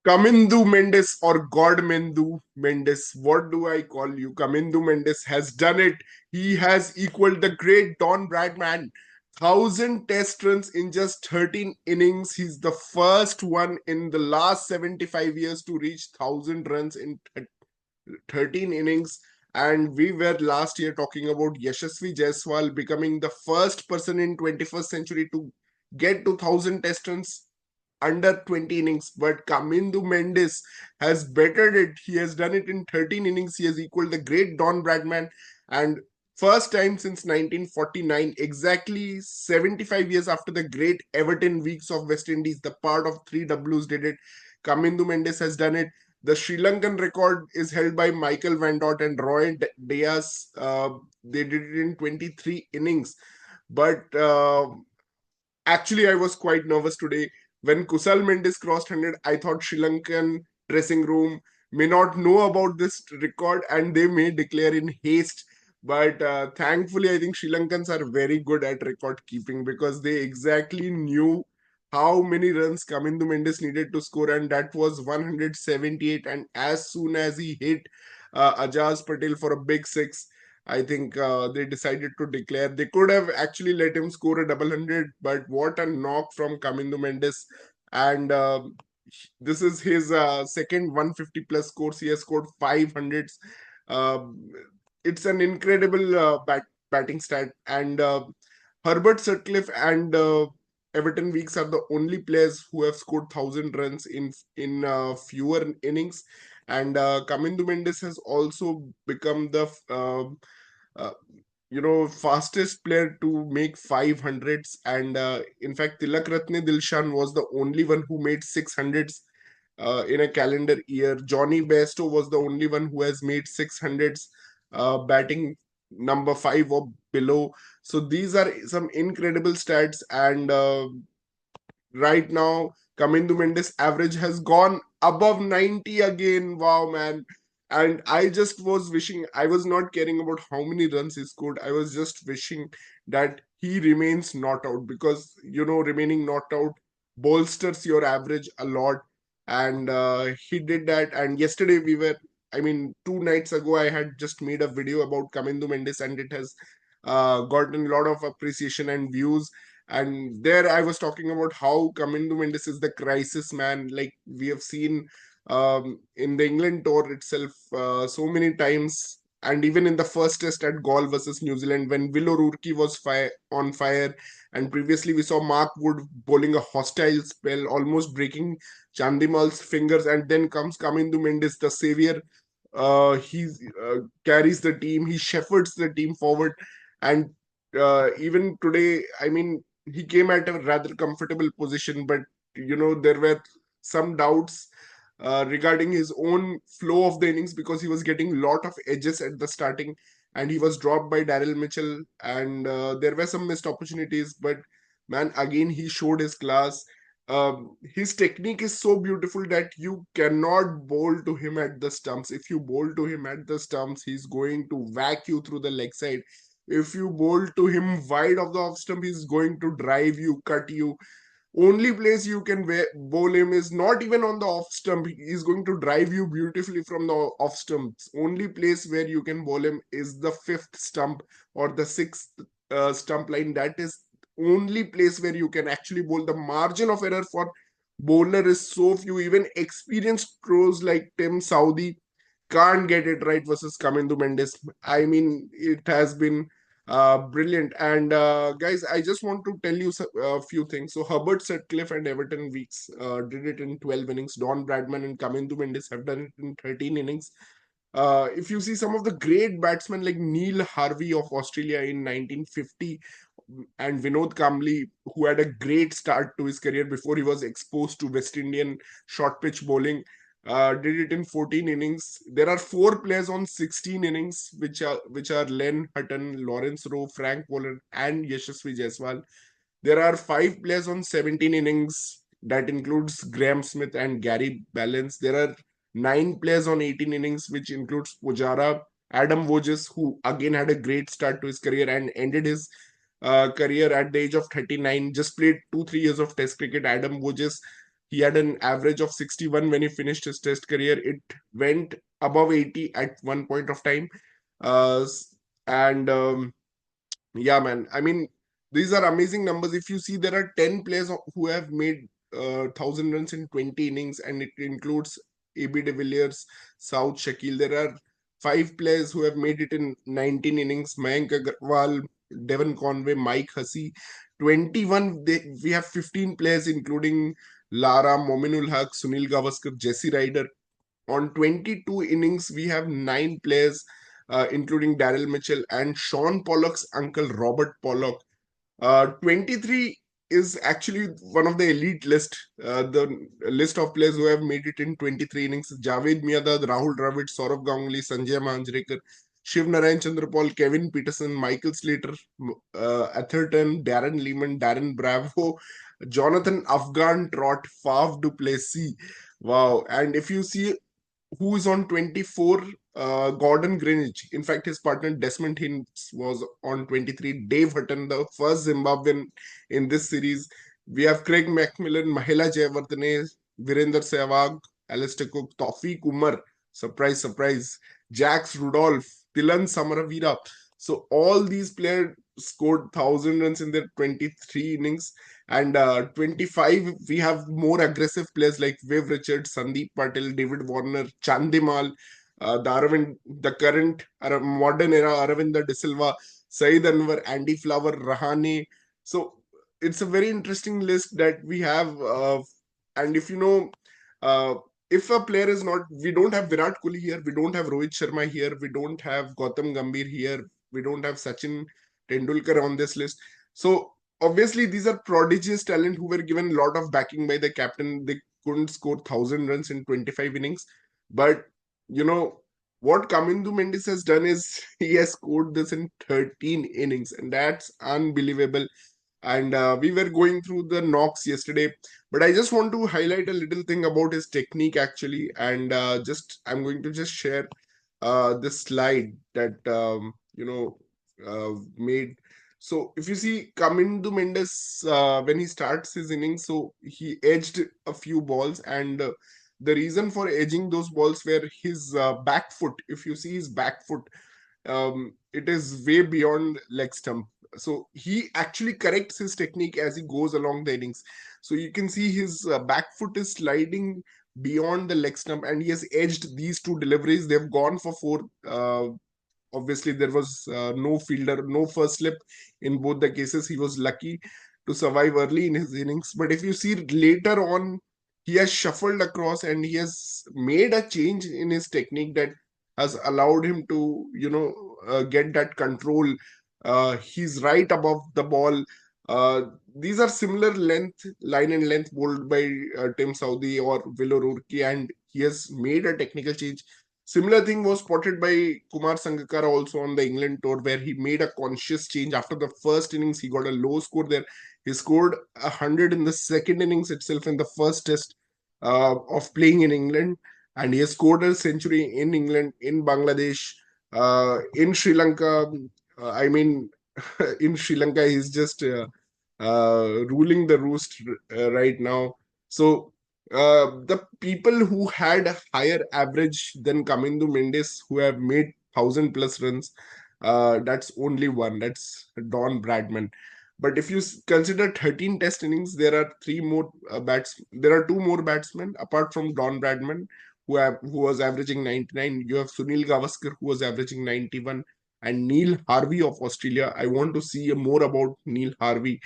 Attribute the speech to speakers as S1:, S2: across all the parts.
S1: Kamindu Mendes or Godmendu Mendes, what do I call you? Kamindu Mendes has done it. He has equaled the great Don Bradman. 1,000 test runs in just 13 innings. He's the first one in the last 75 years to reach 1,000 runs in 13 innings. And we were last year talking about Yashasvi Jaiswal becoming the first person in 21st century to get to 1,000 test runs under 20 innings. But Kamindu Mendes has bettered it. He has done it in 13 innings. He has equaled the great Don Bradman. And first time since 1949, exactly 75 years after the great Everton Weeks of West Indies, the part of three Ws did it. Kamindu Mendes has done it. The Sri Lankan record is held by Michael Van Dort and Roy Diaz. They did it in 23 innings. But actually, I was quite nervous today. When Kusal Mendes crossed 100, I thought Sri Lankan dressing room may not know about this record and they may declare in haste. But thankfully, I think Sri Lankans are very good at record keeping because they exactly knew how many runs Kamindu Mendes needed to score, and that was 178. And as soon as he hit Ajaz Patel for a big six, I think they decided to declare. They could have actually let him score a double hundred, but what a knock from Kamindu Mendes. And this is his second 150 plus scores. He has scored 500s. Uh, it's an incredible batting stat. And Herbert Sutcliffe and Everton Weeks are the only players who have scored 1,000 runs in fewer innings. And Kamindu Mendes has also become the uh, fastest player to make 500s. And in fact, Tilak Ratne Dilshan was the only one who made 600s in a calendar year. Johnny Bairstow was the only one who has made 600s, batting number 5 or below. So these are some incredible stats. And right now, Kamindu Mendes average has gone above 90 again. Wow, man. And I just was wishing, I was not caring about how many runs he scored. I was just wishing that he remains not out because, remaining not out bolsters your average a lot. And he did that. And yesterday I mean, 2 nights ago, I had just made a video about Kamindu Mendes and it has gotten a lot of appreciation and views. And there I was talking about how Kamindu Mendes is the crisis man. Like we have seen in the England tour itself so many times, and even in the first test at Galle versus New Zealand when Will O'Rourke was on fire, and previously we saw Mark Wood bowling a hostile spell, almost breaking Chandimal's fingers, and then comes Kamindu Mendes, the savior. He carries the team, he shepherds the team forward, and even today, I mean, he came at a rather comfortable position, but there were some doubts regarding his own flow of the innings because he was getting a lot of edges at the starting and he was dropped by Daryl Mitchell, and there were some missed opportunities. But man, again, he showed his class. His technique is so beautiful that you cannot bowl to him at the stumps. If you bowl to him at the stumps, he's going to whack you through the leg side. If you bowl to him wide of the off stump, he's going to drive you, cut you. Only place you can bowl him is not even on the off stump. He's going to drive you beautifully from the off stumps. Only place where you can bowl him is the fifth stump or the sixth stump line. That is only place where you can actually bowl. The margin of error for bowler is so few. Even experienced pros like Tim Saudi can't get it right versus Kamindu Mendes. I mean, it has been brilliant. And guys, I just want to tell you a few things. So Herbert Sutcliffe and Everton Weeks did it in 12 innings. Don Bradman and Kamindu Mendes have done it in 13 innings. If you see some of the great batsmen like Neil Harvey of Australia in 1950 and Vinod Kambli, who had a great start to his career before he was exposed to West Indian short pitch bowling, did it in 14 innings. There are four players on 16 innings, which are Len Hutton, Lawrence Rowe, Frank Pollard, and Yashasvi Jaiswal. There are five players on 17 innings. That includes Graham Smith and Gary Ballance. There are nine players on 18 innings, which includes Pujara, Adam Voges, who again had a great start to his career and ended his career at the age of 39. Just played 2-3 years of Test cricket. Adam Voges He had an average of 61 when he finished his test career. It went above 80 at one point of time. Uh, and Yeah, man. I mean, these are amazing numbers. If you see, there are 10 players who have made 1,000 runs in 20 innings, and it includes AB de Villiers, South Shakil. There are 5 players who have made it in 19 innings: Mayank Agarwal, Devon Conway, Mike Hussey. 21, we have 15 players, including Lara, Mominul Haq, Sunil Gavaskar, Jesse Ryder. On 22 innings, we have 9 players, including Daryl Mitchell and Sean Pollock's uncle, Robert Pollock. 23 is actually one of the elite list. The list of players who have made it in 23 innings: Javed Miadad, Rahul Dravid, Saurav Ganguly, Sanjay Manjrekar, Shiv Narayan Chandrapal, Kevin Peterson, Michael Slater, Atherton, Darren Lehman, Darren Bravo, Jonathan Afghan Trot, Faf du Plessis. Wow. And if you see who is on 24, Gordon Greenwich. In fact, his partner Desmond Hines was on 23. Dave Hutton, the first Zimbabwean in this series. We have Craig McMillan, Mahela Jayawardene, Virender Sehwag, Alistair Cook, Tawfiq Umar, surprise, surprise, Jax Rudolph, Tilan Samaravira. So all these players scored 1,000 runs in their 23 innings. And 25, we have more aggressive players like Viv Richards, Sandeep Patel, David Warner, Chandimal, the current modern era Aravinda De Silva, Saeed Anwar, Andy Flower, Rahane. So it's a very interesting list that we have. And if you know, uh, if a player is not, we don't have Virat Kohli here, we don't have Rohit Sharma here, we don't have Gautam Gambhir here, we don't have Sachin Tendulkar on this list. So obviously, these are prodigious talent who were given a lot of backing by the captain. They couldn't score 1,000 runs in 25 innings. But, you know, what Kamindu Mendis has done is he has scored this in 13 innings, and that's unbelievable. And we were going through the knocks yesterday, but I just want to highlight a little thing about his technique actually. And just I'm going to just share this slide that made. So if you see Kamindu Mendes, when he starts his innings, so he edged a few balls, and the reason for edging those balls were his back foot. If you see his back foot, it is way beyond leg stump. So he actually corrects his technique as he goes along the innings. So you can see his back foot is sliding beyond the leg stump, and he has edged these two deliveries. They've gone for four. Obviously, there was no fielder, no first slip in both the cases. He was lucky to survive early in his innings. But if you see later on, he has shuffled across and he has made a change in his technique that has allowed him to, get that control. He's right above the ball. These are similar line and length bowled by Tim Southee or Will O'Rourke, and he has made a technical change. Similar thing was spotted by Kumar Sangakkara also on the England tour, where he made a conscious change. After the first innings, he got a low score there. He scored 100 in the second innings itself in the first test of playing in England. And he has scored a century in England, in Bangladesh, in Sri Lanka. I mean, in Sri Lanka, he's just ruling the roost right now. So the people who had a higher average than Kamindu Mendes, who have made 1,000 plus runs, that's only one. That's Don Bradman. But if you consider 13 test innings, there are three more bats. There are two more batsmen apart from Don Bradman, who was averaging 99. You have Sunil Gavaskar, who was averaging 91, and Neil Harvey of Australia. I want to see more about Neil Harvey.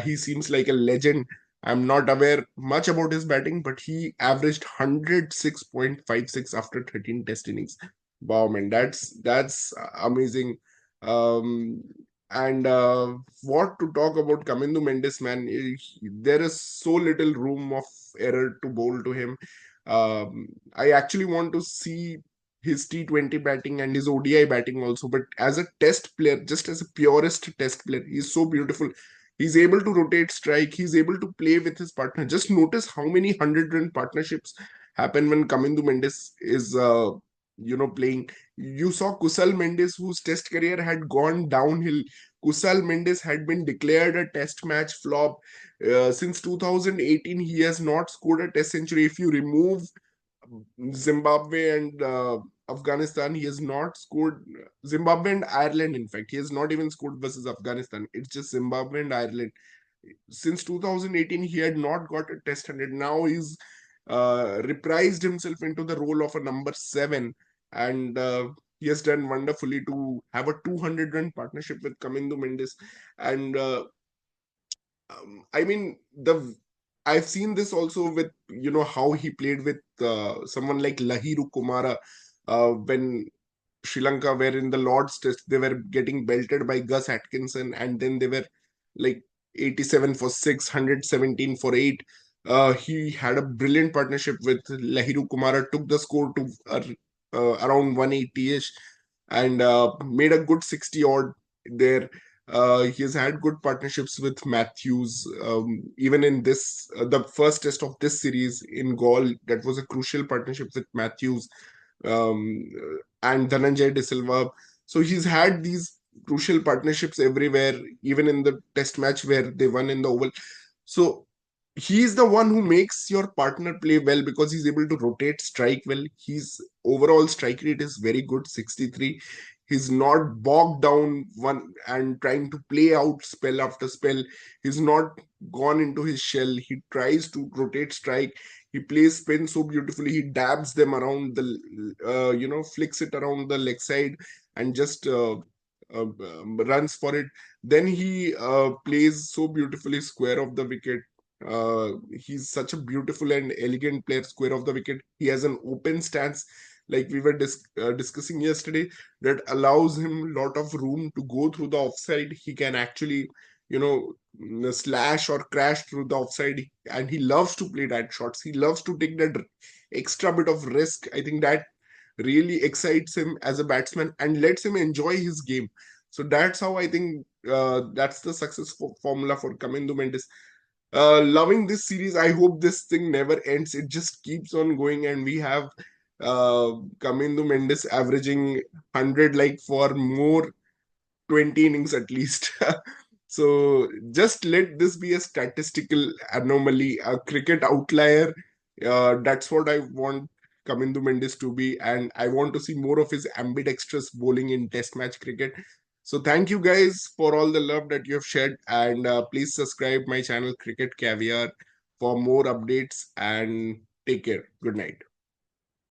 S1: He seems like a legend. I'm not aware much about his batting, but he averaged 106.56 after 13 test innings. Wow, man, that's amazing. Um, and what to talk about Kamindu Mendes, man? There is so little room of error to bowl to him. I actually want to see his T20 batting and his ODI batting also. But as a test player, just as a purest test player, he's so beautiful. He's able to rotate strike. He's able to play with his partner. Just notice how many 100-run partnerships happen when Kamindu Mendes is, playing. You saw Kusal Mendes, whose test career had gone downhill Kusal Mendes had been declared a test match flop. Since 2018, he has not scored a test century. If you remove Zimbabwe and Afghanistan, he has not scored. Zimbabwe and Ireland, in fact, he has not even scored versus Afghanistan. It's just Zimbabwe and Ireland. Since 2018, he had not got a test 100. Now he's reprised himself into the role of a number seven, and he has done wonderfully to have a 200-run partnership with Kamindu Mendes. And I mean, the I've seen this also with how he played with someone like Lahiru Kumara when Sri Lanka were in the Lord's Test. They were getting belted by Gus Atkinson, and then they were like 87 for 6, 117 for 8. He had a brilliant partnership with Lahiru Kumara, took the score to around 180-ish, and made a good 60 odd there. He has had good partnerships with Matthews. Even in this, the first test of this series in Galle, that was a crucial partnership with Matthews and Dhananjay De Silva. So he's had these crucial partnerships everywhere, even in the test match where they won in the Oval. So he's the one who makes your partner play well because he's able to rotate strike well. His overall strike rate is very good, 63. He's not bogged down one and trying to play out spell after spell. He's not gone into his shell. He tries to rotate strike. He plays spin so beautifully. He dabs them around the, flicks it around the leg side and just runs for it. Then he plays so beautifully square of the wicket. He's such a beautiful and elegant player, square of the wicket. He has an open stance, like we were discussing yesterday, that allows him a lot of room to go through the offside. He can actually, slash or crash through the offside, and he loves to play that shots. He loves to take that extra bit of risk. I think that really excites him as a batsman and lets him enjoy his game. So that's how I think that's the successful formula for Kamindu Mendes. Loving this series. I hope this thing never ends. It just keeps on going, and we have Kamindu Mendes averaging 100 like for more 20 innings at least. So just let this be a statistical anomaly, a cricket outlier. That's what I want Kamindu Mendes to be, and I want to see more of his ambidextrous bowling in Test match cricket. So thank you guys for all the love that you have shared, and please subscribe my channel Cricket Caviar for more updates, and take care. Good night.